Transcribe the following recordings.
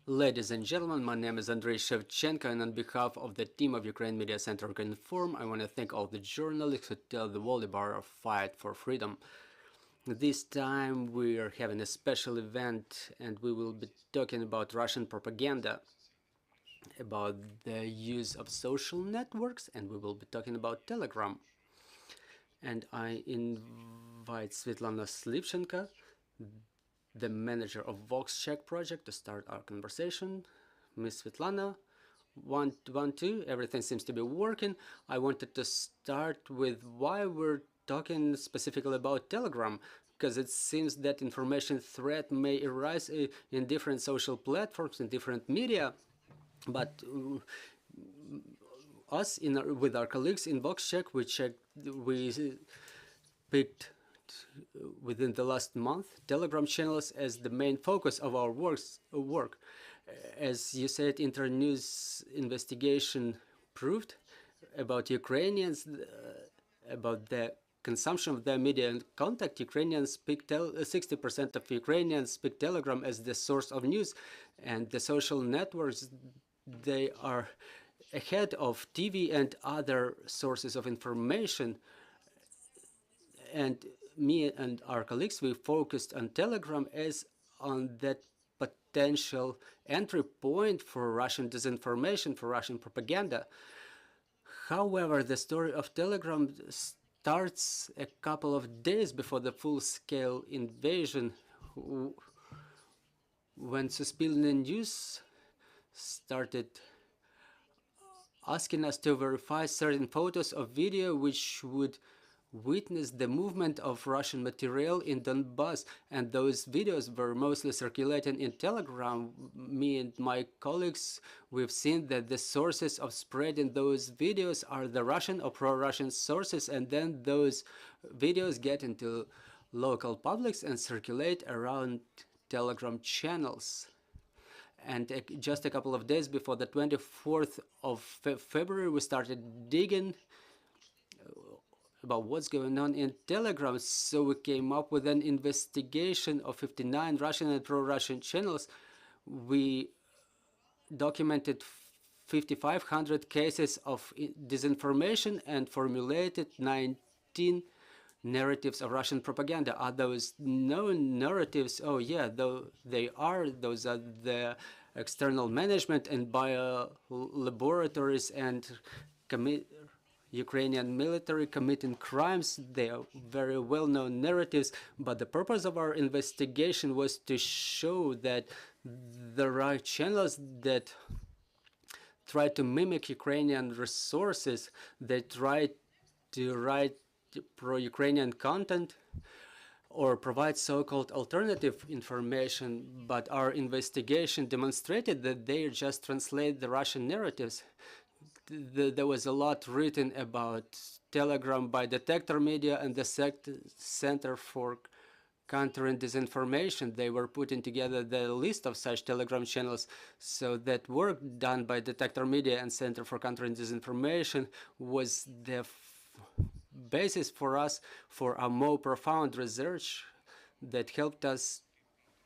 Ladies and gentlemen, my name is Andrei Shevchenko, and on behalf of the team of Ukraine Media Center Inform, I want to thank all the journalists who tell the world about our fight for freedom. This time we are having a special event, and we will be talking about Russian propaganda, about the use of social networks, and we will be talking about Telegram. And I invite Svitlana Slipchenko, the manager of VoxCheck project, to start our conversation. Miss Svitlana, 1, 2, everything seems to be working. I wanted to start with why we're talking specifically about Telegram, because it seems that information threat may arise in different social platforms, in different media, but us, with our colleagues in VoxCheck, we picked within the last month Telegram channels as the main focus of our work. As you said, Internews investigation proved about Ukrainians, about the consumption of their media and contact. Ukrainians speak 60% of Ukrainians speak Telegram as the source of news, and the social networks, they are ahead of TV and other sources of information. And me and our colleagues, we focused on Telegram as on that potential entry point for Russian disinformation, for Russian propaganda. However, the story of Telegram starts a couple of days before the full-scale invasion, when Suspilny News started asking us to verify certain photos of video which would witness the movement of Russian material in Donbass, and those videos were mostly circulating in Telegram. Me and my colleagues, we've seen that the sources of spreading those videos are the Russian or pro-Russian sources, and then those videos get into local publics and circulate around Telegram channels. And just a couple of days before the 24th of February, we started digging about what's going on in Telegram. So we came up with an investigation of 59 Russian and pro-Russian channels. We documented 5,500 cases of disinformation and formulated 19 narratives of Russian propaganda. Are those known narratives? Oh yeah, though they are. Those are the external management and bio laboratories and Ukrainian military committing crimes. They are very well-known narratives, but the purpose of our investigation was to show that the right channels that try to mimic Ukrainian resources, they try to write pro-Ukrainian content or provide so-called alternative information, but our investigation demonstrated that they just translate the Russian narratives. There was a lot written about Telegram by Detector Media and the Center for Countering Disinformation. They were putting together the list of such Telegram channels. So that work done by Detector Media and Center for Countering Disinformation was the basis for us for a more profound research that helped us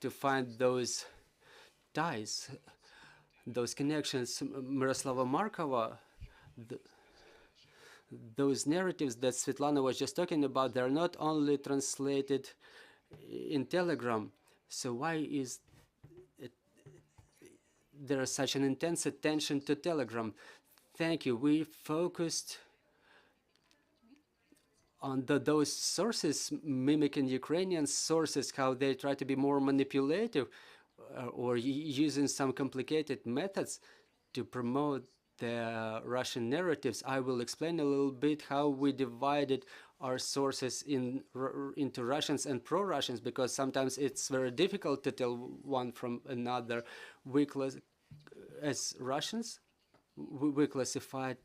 to find those ties, those connections. Myroslava Markova, those narratives that Svitlana was just talking about, they're not only translated in Telegram. So why is there such an intense attention to Telegram? Thank you. We focused on those sources mimicking Ukrainian sources, how they try to be more manipulative or using some complicated methods to promote the Russian narratives. I will explain a little bit how we divided our sources into Russians and pro-Russians, because sometimes it's very difficult to tell one from another. As Russians, we classified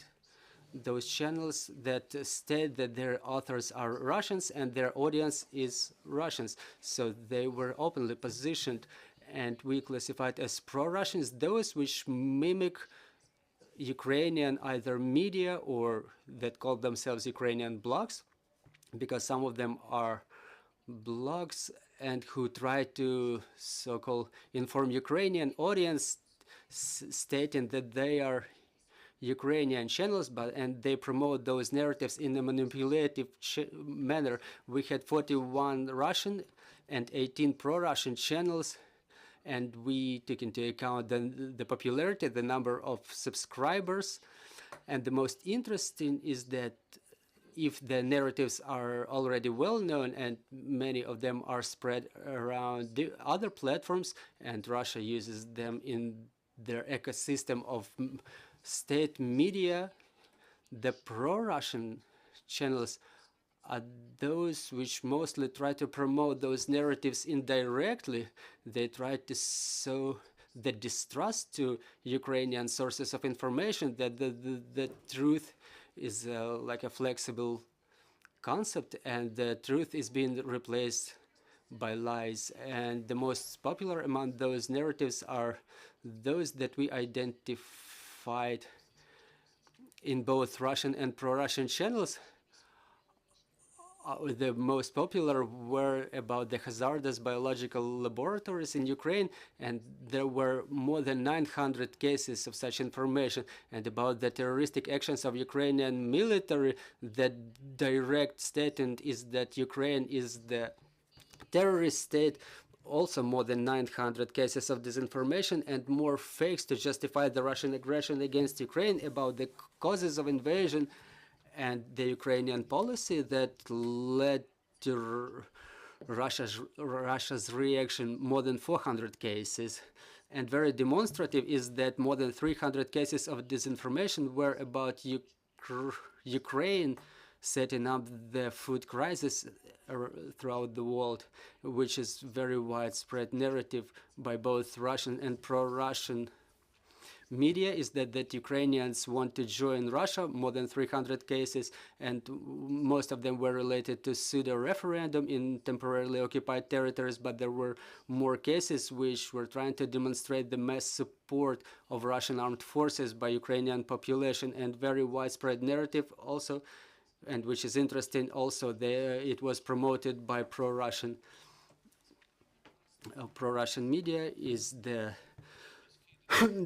those channels that state that their authors are Russians and their audience is Russians. So they were openly positioned, and we classified as pro-Russians those which mimic Ukrainian either media or that call themselves Ukrainian blogs, because some of them are blogs and who try to so-called inform Ukrainian audience stating that they are Ukrainian channels, and they promote those narratives in a manipulative manner. We had 41 Russian and 18 pro-Russian channels, and we took into account the popularity, the number of subscribers. And the most interesting is that if the narratives are already well known and many of them are spread around the other platforms, and Russia uses them in their ecosystem of state media, the pro-Russian channels are those which mostly try to promote those narratives indirectly. They try to sow the distrust to Ukrainian sources of information, that the truth is like a flexible concept, and the truth is being replaced by lies. And the most popular among those narratives are those that we identified in both Russian and pro-Russian channels. The most popular were about the hazardous biological laboratories in Ukraine, and there were more than 900 cases of such information. And about the terroristic actions of Ukrainian military, the direct statement is that Ukraine is the terrorist state. Also more than 900 cases of disinformation and more fakes to justify the Russian aggression against Ukraine, about the causes of invasion and the Ukrainian policy that led to Russia's reaction, more than 400 cases. And very demonstrative is that more than 300 cases of disinformation were about Ukraine setting up the food crisis throughout the world, which is very widespread narrative by both Russian and pro-Russian media, is that Ukrainians want to join Russia, more than 300 cases, and most of them were related to pseudo-referendum in temporarily occupied territories, but there were more cases which were trying to demonstrate the mass support of Russian armed forces by Ukrainian population, and very widespread narrative also, and which is interesting also, it was promoted by pro-Russian media, is the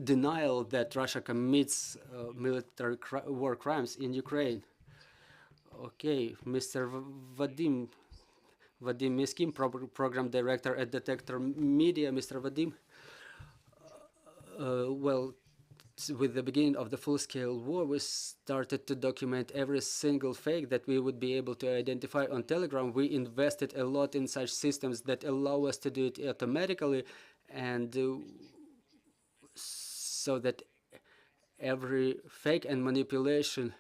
denial that Russia commits military war crimes in Ukraine. Okay, Mr. Vadym Miskyi, program director at Detector Media. Mr. Vadym, well, with the beginning of the full-scale war, we started to document every single fake that we would be able to identify on Telegram. We invested a lot in such systems that allow us to do it automatically, and so that every fake and manipulation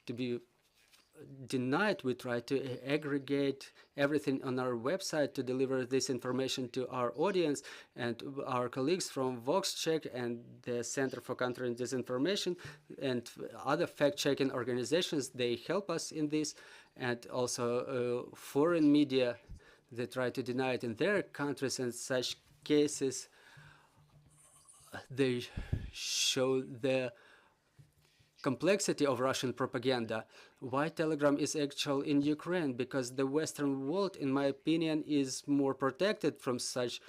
to be denied, we try to aggregate everything on our website to deliver this information to our audience, and our colleagues from VoxCheck and the Center for Countering Disinformation and other fact-checking organizations, they help us in this, and also foreign media, they try to deny it in their countries, and such cases they show the complexity of Russian propaganda. Why Telegram is actual in Ukraine? Because the Western world, in my opinion, is more protected from such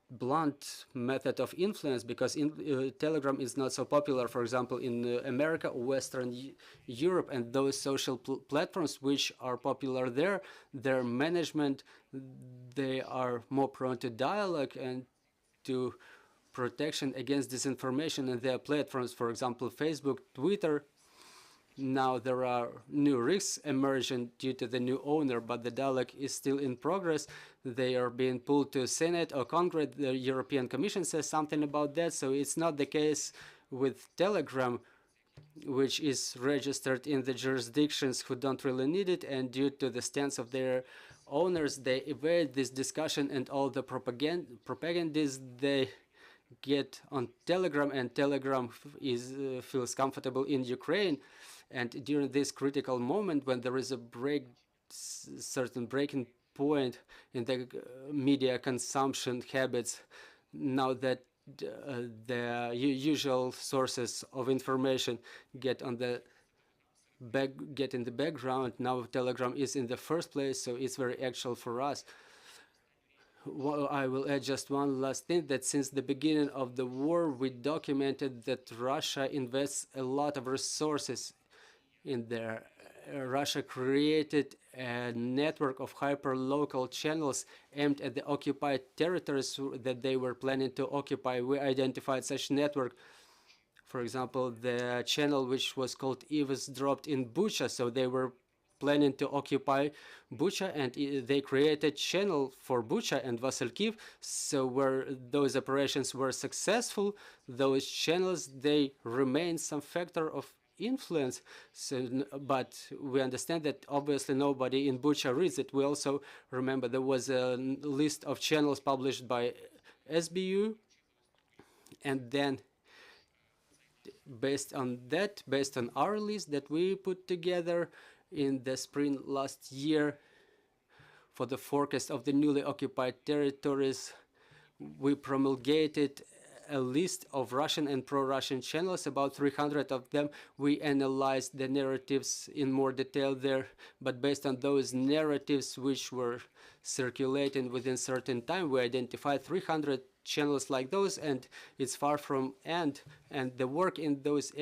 blunt method of influence, because Telegram is not so popular, for example, in America or Western Europe, and those social platforms which are popular there, their management, they are more prone to dialogue and to protection against disinformation in their platforms, for example, Facebook, Twitter. Now there are new risks emerging due to the new owner, but the dialogue is still in progress. They are being pulled to Senate or Congress. The European Commission says something about that, so it's not the case with Telegram, which is registered in the jurisdictions who don't really need it, and due to the stance of their owners, they evade this discussion, and all the propagandists they get on Telegram, and Telegram feels comfortable in Ukraine. And during this critical moment, when there is a certain breaking point in the media consumption habits, now that the usual sources of information get in the background, now Telegram is in the first place, so it's very actual for us. Well, I will add just one last thing, that since the beginning of the war, we documented that Russia invests a lot of resources in there. Russia created a network of hyper-local channels aimed at the occupied territories that they were planning to occupy. We identified such network. For example, the channel which was called Eavesdropped in Bucha, so they were planning to occupy Bucha, and they created channel for Bucha and Vasilkiv. So where those operations were successful, those channels, they remain some factor of influence. So, but we understand that obviously nobody in Bucha reads it. We also remember there was a list of channels published by SBU, and then based on that, based on our list that we put together in the spring last year for the forecast of the newly occupied territories, we promulgated a list of Russian and pro-Russian channels, about 300 of them. We analyzed the narratives in more detail there, but based on those narratives which were circulating within certain time, we identified 300 channels like those, and it's far from end. And the work in those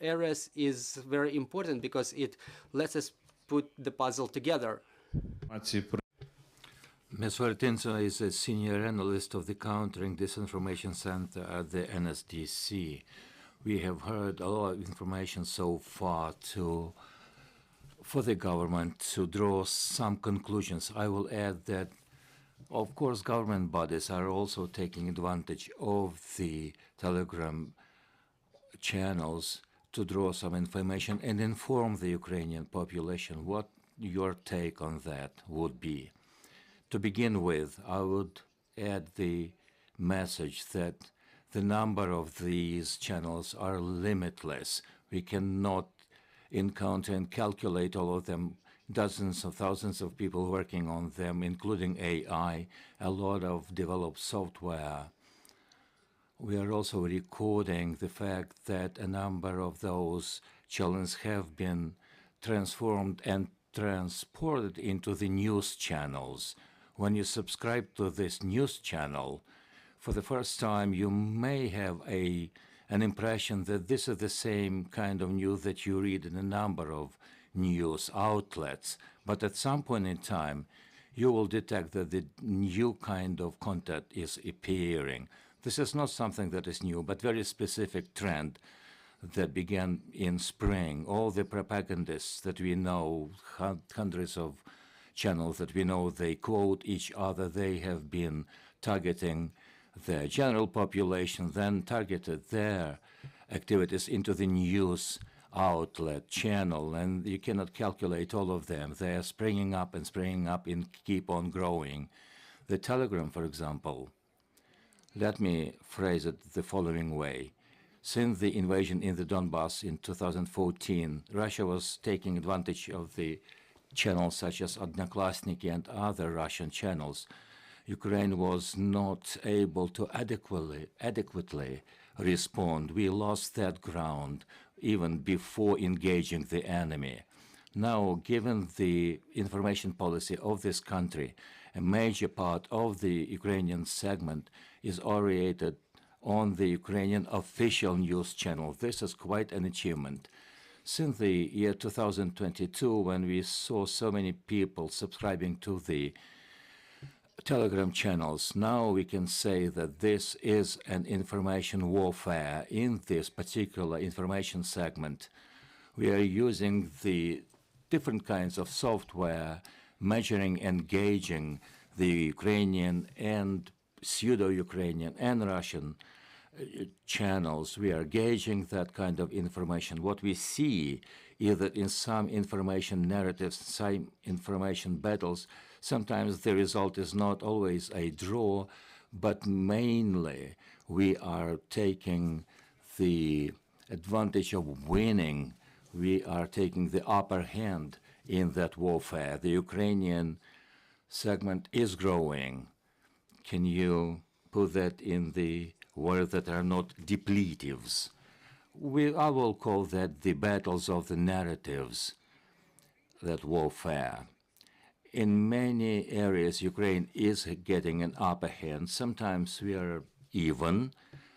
areas is very important because it lets us put the puzzle together. Ms. Vorotyntseva is a senior analyst of the Countering Disinformation Center at the NSDC. We have heard a lot of information so far for the government to draw some conclusions. I will add that, of course, government bodies are also taking advantage of the Telegram channels to draw some information and inform the Ukrainian population. What your take on that would be? To begin with, I would add the message that the number of these channels are limitless. We cannot encounter and calculate all of them, dozens of thousands of people working on them, including AI, a lot of developed software. We are also recording the fact that a number of those channels have been transformed and transported into the news channels. When you subscribe to this news channel, for the first time, you may have an impression that this is the same kind of news that you read in a number of news outlets. But at some point in time, you will detect that the new kind of content is appearing. This is not something that is new, but very specific trend that began in spring. All the propagandists that we know, hundreds of channels that we know, they quote each other. They have been targeting the general population, then targeted their activities into the news outlet channel, and you cannot calculate all of them. They are springing up and keep on growing. The Telegram, for example, let me phrase it the following way. Since the invasion in the Donbass in 2014, Russia was taking advantage of the channels such as Odnoklassniki and other Russian channels. Ukraine was not able to adequately respond. We lost that ground even before engaging the enemy. Now, given the information policy of this country, a major part of the Ukrainian segment is oriented on the Ukrainian official news channel. This is quite an achievement. Since the year 2022, when we saw so many people subscribing to the Telegram channels, now we can say that this is an information warfare in this particular information segment. We are using the different kinds of software, measuring and gauging the Ukrainian and pseudo-Ukrainian and Russian channels. We are gauging that kind of information. What we see is that in some information narratives, some information battles, sometimes the result is not always a draw, but mainly we are taking the advantage of winning. We are taking the upper hand in that warfare. The Ukrainian segment is growing. Can you put that in the words that are not depletives? I will call that the battles of the narratives, that warfare. In many areas, Ukraine is getting an upper hand. Sometimes we are even.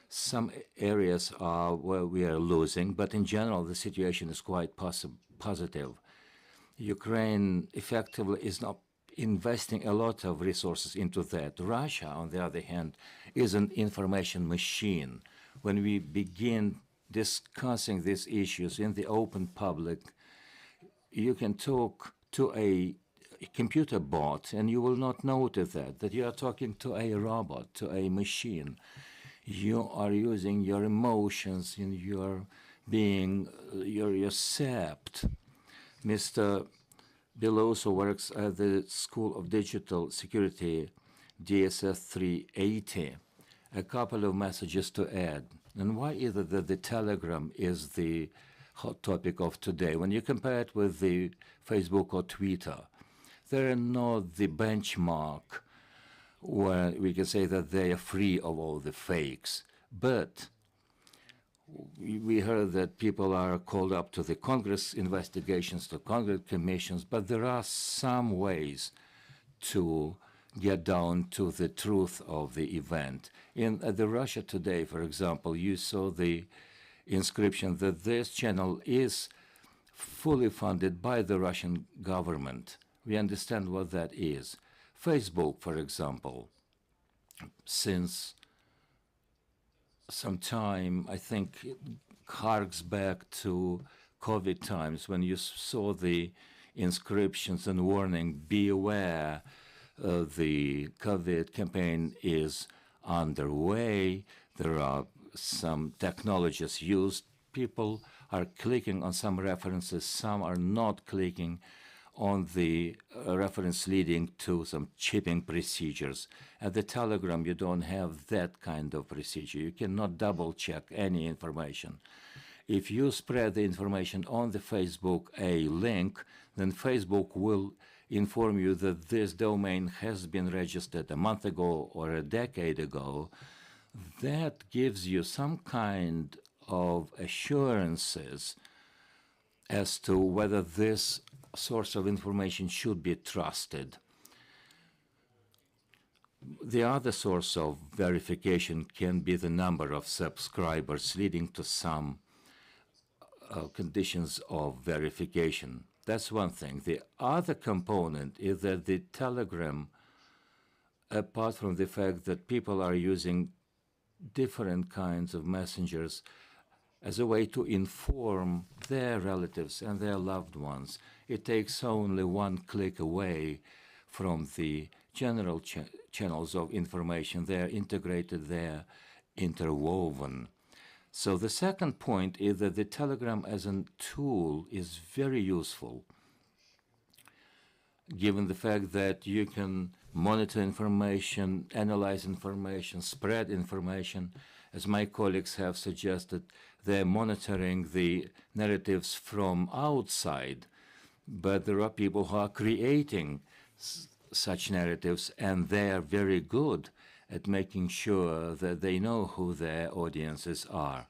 Some areas are where we are losing, but in general, the situation is quite positive. Ukraine effectively is not investing a lot of resources into that. Russia, on the other hand, is an information machine. When we begin discussing these issues in the open public, you can talk to a computer bot and you will not notice that you are talking to a robot, to a machine. You are using your emotions and you're being, you're sapped. Mr. Belousov works at the School of Digital Security, DSS 380. A couple of messages to add. And why is it that the Telegram is the hot topic of today? When you compare it with the Facebook or Twitter, they're not the benchmark where we can say that they are free of all the fakes. But we heard that people are called up to the Congress investigations, to Congress commissions, but there are some ways to get down to the truth of the event. In the Russia Today, for example, you saw the inscription that this channel is fully funded by the Russian government. We understand what that is. Facebook, for example, since some time, I think it harks back to COVID times when you saw the inscriptions and warning, be aware, the COVID campaign is underway. There are some technologies used. People are clicking on some references, some are not clicking on the reference leading to some chipping procedures. At the Telegram, you don't have that kind of procedure. You cannot double check any information. If you spread the information on the Facebook, a link, then Facebook will inform you that this domain has been registered a month ago or a decade ago. That gives you some kind of assurances as to whether this source of information should be trusted. The other source of verification can be the number of subscribers, leading to some conditions of verification. That's one thing. The other component is that the Telegram, apart from the fact that people are using different kinds of messengers as a way to inform their relatives and their loved ones, it takes only one click away from the general channels of information. They're integrated, they're interwoven. So the second point is that the Telegram as a tool is very useful, given the fact that you can monitor information, analyze information, spread information. As my colleagues have suggested, they're monitoring the narratives from outside, but there are people who are creating such narratives, and they are very good at making sure that they know who their audiences are.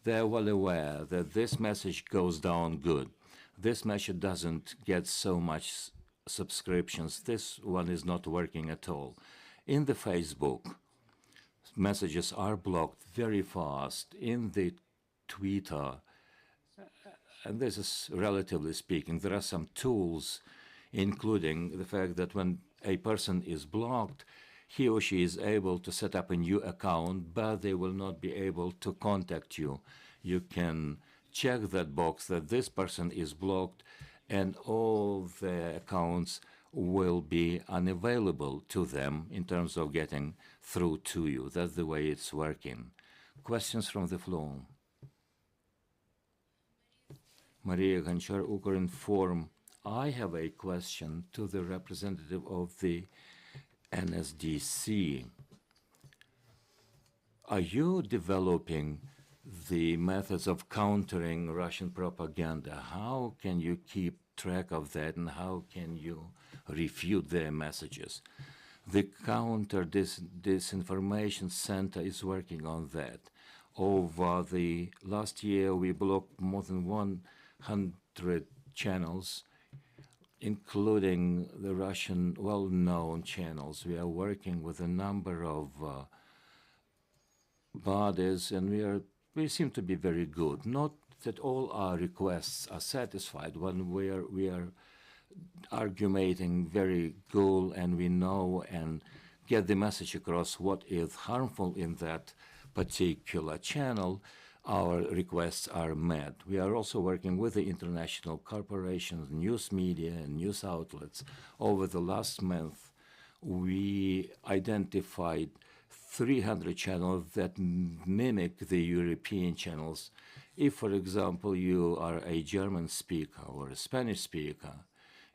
They're well aware that this message goes down good. This message doesn't get so much subscriptions. This one is not working at all. In the Facebook, messages are blocked very fast. In the Twitter, and this is relatively speaking, there are some tools, including the fact that when a person is blocked, he or she is able to set up a new account, but they will not be able to contact you. You can check that box that this person is blocked, and all their accounts will be unavailable to them in terms of getting through to you. That's the way it's working. Questions from the floor? Maria Ganchar, Ukrinform. I have a question to the representative of the NSDC. Are you developing the methods of countering Russian propaganda? How can you keep track of that, and how can you refute their messages? The Counter Disinformation Center is working on that. Over the last year, we blocked more than 100 channels including the Russian well-known channels. We are working with a number of bodies, and we seem to be very good. Not that all our requests are satisfied when we are arguing very good, and we know and get the message across what is harmful in that particular channel. Our requests are met. We are also working with the international corporations, news media, and news outlets. Over the last month, we identified 300 channels that mimic the European channels. If, for example, you are a German speaker or a Spanish speaker,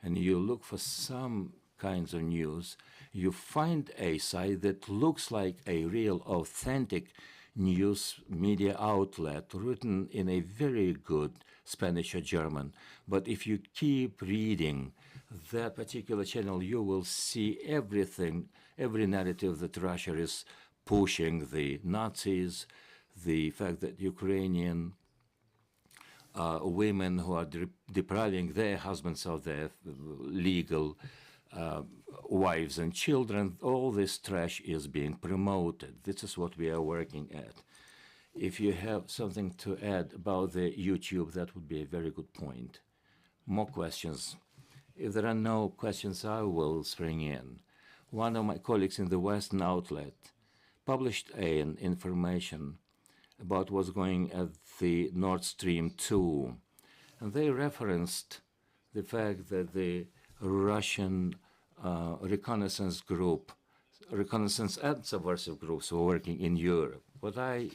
and you look for some kinds of news, you find a site that looks like a real, authentic news media outlet written in a very good Spanish or German. But if you keep reading that particular channel, you will see everything, every narrative that Russia is pushing, the Nazis, the fact that Ukrainian women who are depriving their husbands of their legal wives and children, all this trash is being promoted. This is what we are working at. If you have something to add about the YouTube, that would be a very good point. More questions? If there are no questions, I will spring in. One of my colleagues in the Western outlet published an information about what's going at the Nord Stream 2. And they referenced the fact that the Russian reconnaissance and subversive groups were working in Europe. What I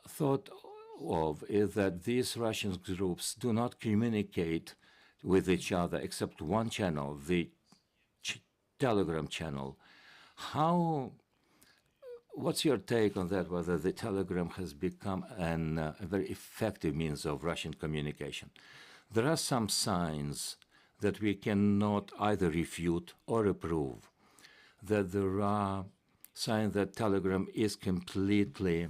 thought of is that these Russian groups do not communicate with each other except one channel, the Telegram channel. What's your take on that, whether the Telegram has become a very effective means of Russian communication? There are some signs that we cannot either refute or approve, that there are signs that Telegram is completely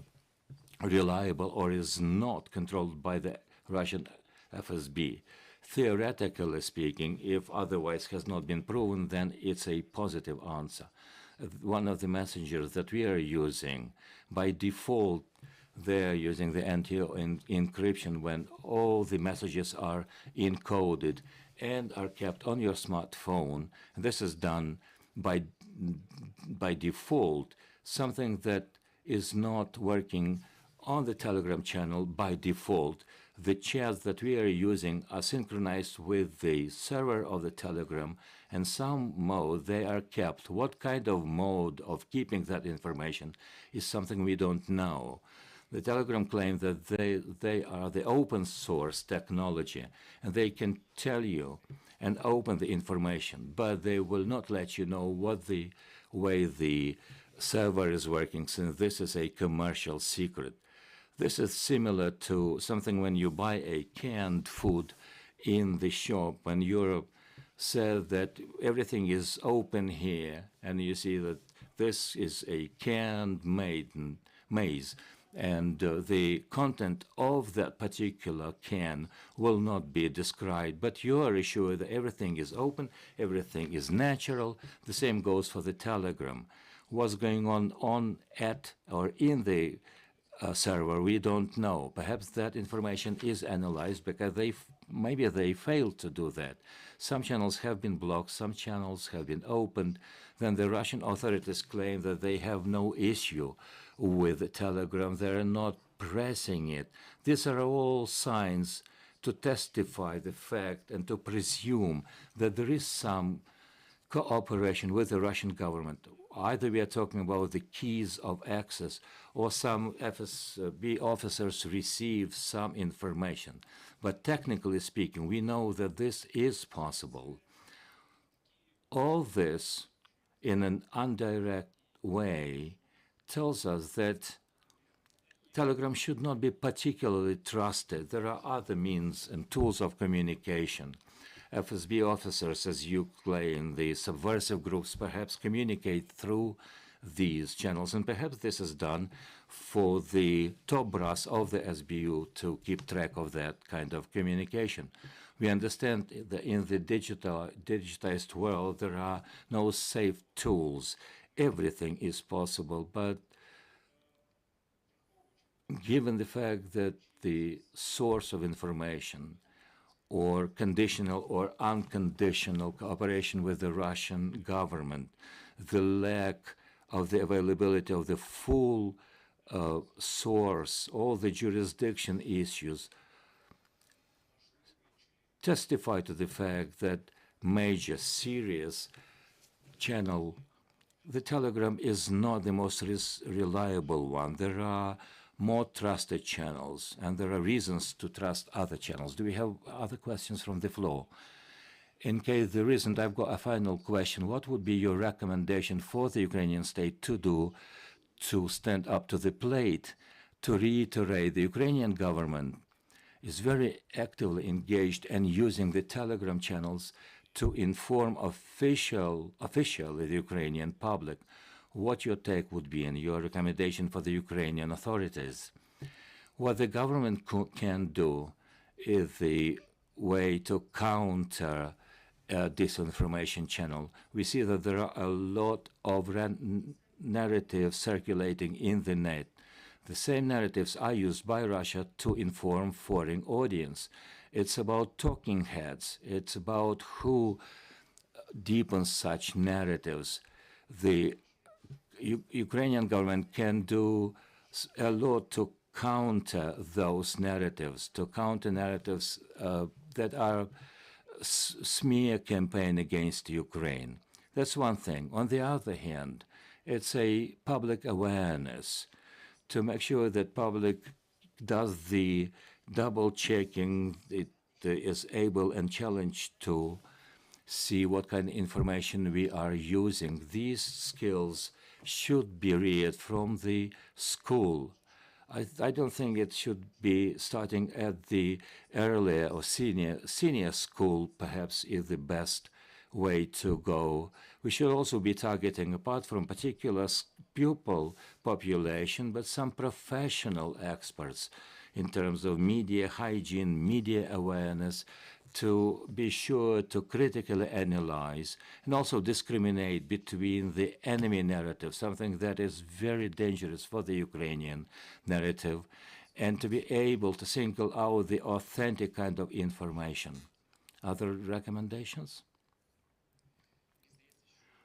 reliable or is not controlled by the Russian FSB. Theoretically speaking, if otherwise has not been proven, then it's a positive answer. One of the messengers that we are using, by default, they're using the anti-encryption when all the messages are encoded and are kept on your smartphone. And this is done by default, something that is not working on the Telegram channel by default. The chats that we are using are synchronized with the server of the Telegram, and some mode they are kept. What kind of mode of keeping that information is something we don't know. The Telegram claims that they are the open source technology, and they can tell you and open the information, but they will not let you know what the way the server is working, since this is a commercial secret. This is similar to something when you buy a canned food in the shop, when Europe said that everything is open here, and you see that this is a canned maize, and the content of that particular can will not be described, but you are assured that everything is open, everything is natural. The same goes for the Telegram. What's going on at or in the server, we don't know. Perhaps that information is analyzed because maybe they failed to do that. Some channels have been blocked, some channels have been opened. Then the Russian authorities claim that they have no issue with Telegram. They're not pressing it. These are all signs to testify the fact and to presume that there is some cooperation with the Russian government. Either we are talking about the keys of access, or some FSB officers receive some information. But technically speaking, we know that this is possible. All this, in an indirect way, tells us that Telegram should not be particularly trusted. There are other means and tools of communication. FSB officers, as you claim, the subversive groups perhaps communicate through these channels, and perhaps this is done for the top brass of the SBU to keep track of that kind of communication. We understand that in the digitized world, there are no safe tools. Everything is possible, but given the fact that the source of information or conditional or unconditional cooperation with the Russian government, the lack of the availability of the full source, all the jurisdiction issues testify to the fact that major, serious channel, the Telegram is not the most reliable one. There are more trusted channels, and there are reasons to trust other channels. Do we have other questions from the floor? In case there isn't, I've got a final question. What would be your recommendation for the Ukrainian state to do to stand up to the plate, to reiterate the Ukrainian government is very actively engaged and using the Telegram channels to inform officially the Ukrainian public? What your take would be and your recommendation for the Ukrainian authorities? What the government can do is the way to counter disinformation channel. We see that there are a lot of narratives circulating in the net. The same narratives are used by Russia to inform foreign audience. It's about talking heads. It's about who deepens such narratives. The Ukrainian government can do a lot to counter those narratives, to counter narratives that are smear campaign against Ukraine. That's one thing. On the other hand, it's a public awareness to make sure that public does the double checking, it is able and challenged to see what kind of information we are using. These skills should be reared from the school. I don't think it should be starting at the earlier or senior school, perhaps is the best way to go. We should also be targeting, apart from particular pupil population, but some professional experts in terms of media hygiene, media awareness, to be sure to critically analyze and also discriminate between the enemy narrative, something that is very dangerous for the Ukrainian narrative, and to be able to single out the authentic kind of information. Other recommendations?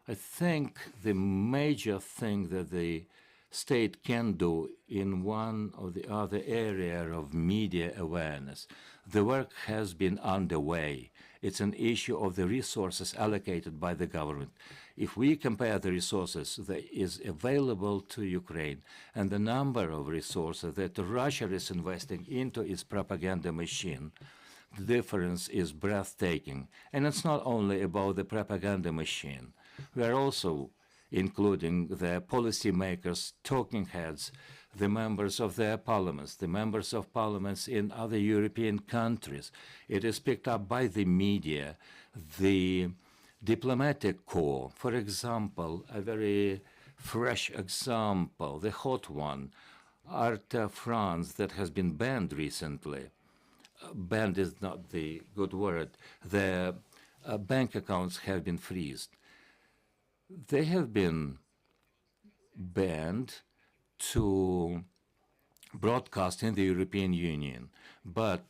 I think the major thing that the state can do in one or the other area of media awareness, the work has been underway. It's an issue of the resources allocated by the government. If we compare the resources that is available to Ukraine and the number of resources that Russia is investing into its propaganda machine, the difference is breathtaking. And it's not only about the propaganda machine. We are also including the policymakers, talking heads, the members of their parliaments, the members of parliaments in other European countries. It is picked up by the media, the diplomatic corps. For example, a very fresh example, the hot one, Arte France, that has been banned recently. Banned is not the good word. Their bank accounts have been freezed. They have been banned to broadcast in the European Union, but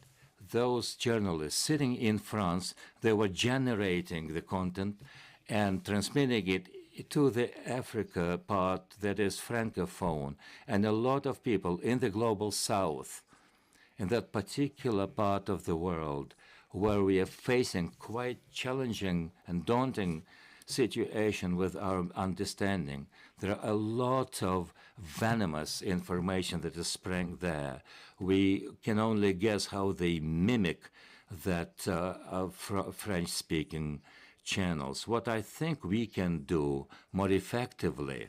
those journalists sitting in France, they were generating the content and transmitting it to the Africa part that is Francophone, and a lot of people in the global south, in that particular part of the world, where we are facing quite challenging and daunting situation with our understanding. There are a lot of venomous information that is spreading there. We can only guess how they mimic that French-speaking channels. What I think we can do more effectively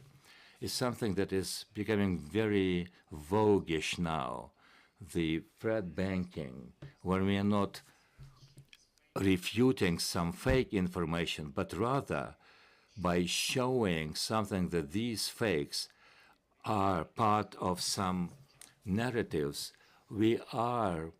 is something that is becoming very voguish now, the threat banking, where we are not refuting some fake information, but rather by showing something that these fakes are part of some narratives, we are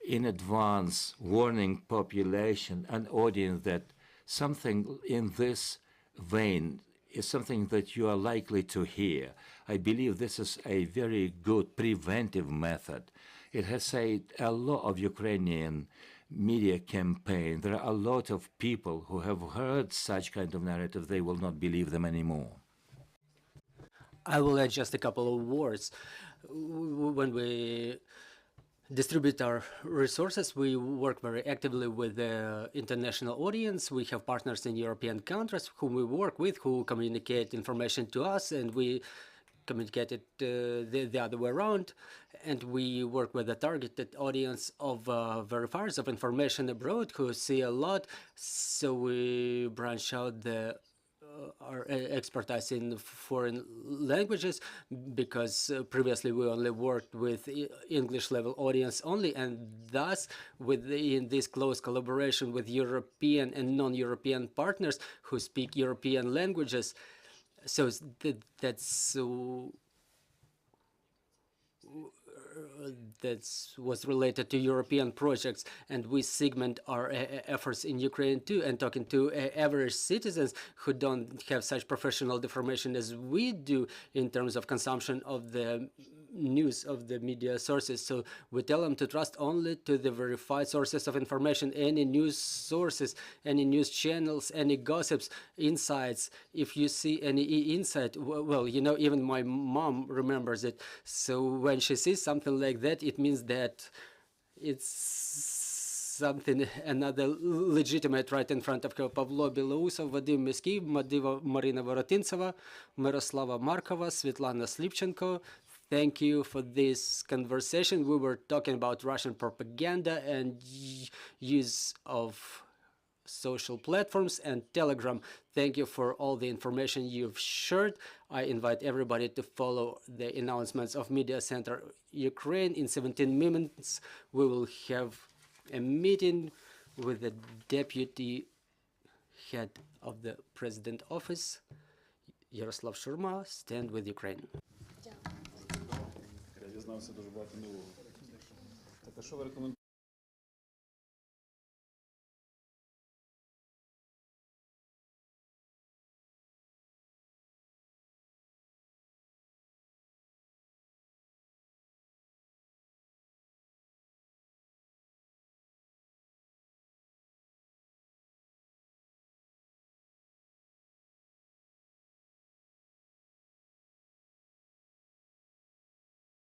in advance warning population and audience that something in this vein is something that you are likely to hear. I believe this is a very good preventive method. It has saved a lot of Ukrainian media campaign. There are a lot of people who have heard such kind of narrative, they will not believe them anymore. I will add just a couple of words. When we distribute our resources, we work very actively with the international audience. We have partners in European countries whom we work with, who communicate information to us, and we communicate it the other way around. And we work with a targeted audience of verifiers of information abroad who see a lot. So we branch out our expertise in foreign languages, because previously we only worked with English level audience only, and thus in this close collaboration with European and non-European partners who speak European languages. So that's was related to European projects, and we segment our efforts in Ukraine too, and talking to average citizens who don't have such professional information as we do in terms of consumption of the news of the media sources. So we tell them to trust only to the verified sources of information, any news sources, any news channels, any gossips, insights. If you see any insight, well, you know, even my mom remembers it. So when she sees something like that, it means that it's something, another legitimate right in front of her. Pavlo, Belousov, Vadym Miskyi, Maryna Vorotyntseva, Myroslava Markova, Svitlana Slipchenko. Thank you for this conversation. We were talking about Russian propaganda and use of social platforms and Telegram. Thank you for all the information you've shared. I invite everybody to follow the announcements of Media Center Ukraine. In 17 minutes, we will have a meeting with the deputy head of the president office, Yaroslav Shurma. Stand with Ukraine. Дізнався дуже багато нового. Так, а що ви рекомендуєте?